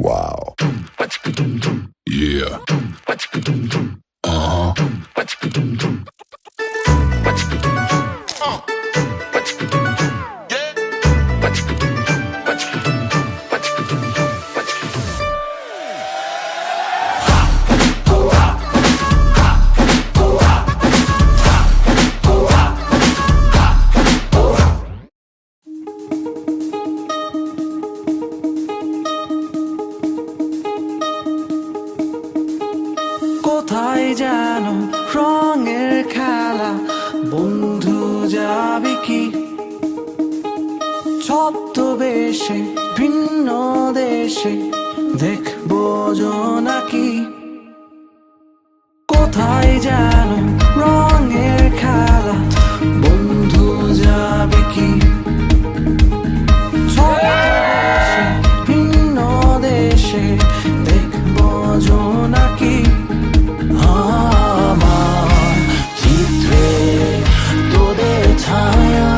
Wow. Yeah. কোথায় যেন রঙের খেলা, বন্ধু যাবি কি ছদ্মবেশে ভিন্ন দেশে, দেখবো জোনাকি। কোথায় যেন রঙের খেলা, বন্ধু যাবি কি ছদ্মবেশে ভিন্ন দেশে, দেখবো জোনাকি। আমার চিত্রে তোদের ছায়া,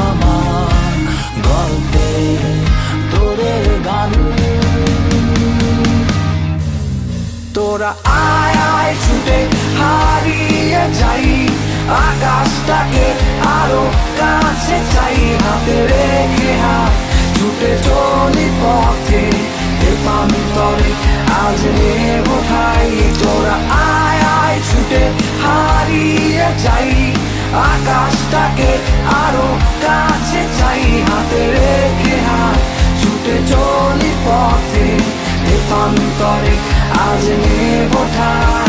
আমার গল্পে তোদের গান। তোরা আয় আয় ছুটে হারিয়ে যাই, আকাশটাকে আরো কাছে চাই। হাতে রেখে হাত ছুটে চলি পথে, প্রান্তরে আজ নেব ঠাই। তোরা আয় আয় ছুটে হারিয়ে যাই, আকাশটাকে আরো কাছে চাই। হাতে রেখে হাত ছুটে চলি পথে, প্রান্তরে আজ নেব ঠাই।